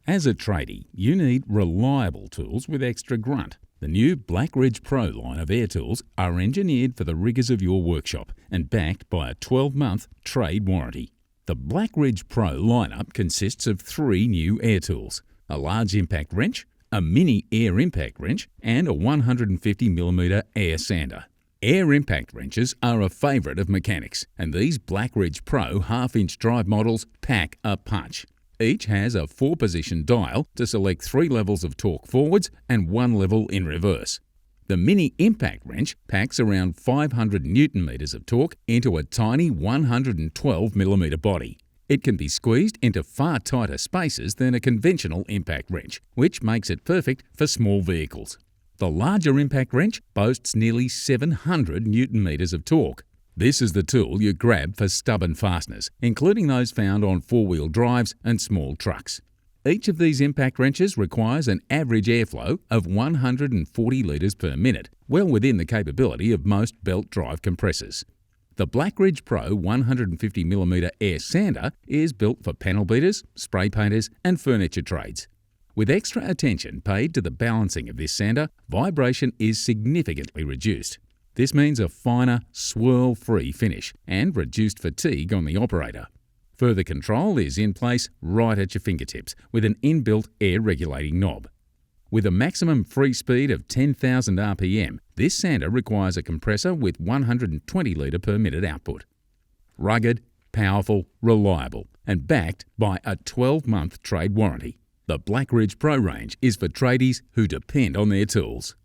As a tradie, you need reliable tools with extra grunt. The new Blackridge PRO line of air tools are engineered for the rigours of your workshop and backed by a 12-month trade warranty. The Blackridge PRO lineup consists of 3 new air tools: a large impact wrench, a mini air impact wrench, and a 150mm air sander. Air impact wrenches are a favourite of mechanics, and these Blackridge PRO half-inch drive models pack a punch. Each has a 4-position dial to select 3 levels of torque forwards and 1 level in reverse. The mini impact wrench packs around 500 Nm of torque into a tiny 112mm body. It can be squeezed into far tighter spaces than a conventional impact wrench, which makes it perfect for small vehicles. The larger impact wrench boasts nearly 700 Nm of torque. This is the tool you grab for stubborn fasteners, including those found on 4-wheel drives and small trucks. Each of these impact wrenches requires an average airflow of 140 litres per minute, well within the capability of most belt drive compressors. The Blackridge PRO 150mm air sander is built for panel beaters, spray painters and furniture trades. With extra attention paid to the balancing of this sander, vibration is significantly reduced. This means a finer, swirl-free finish and reduced fatigue on the operator. Further control is in place right at your fingertips with an inbuilt air-regulating knob. With a maximum free speed of 10,000 RPM, this sander requires a compressor with 120 litre per minute output. Rugged, powerful, reliable, and backed by a 12-month trade warranty. The Blackridge PRO range is for tradies who depend on their tools.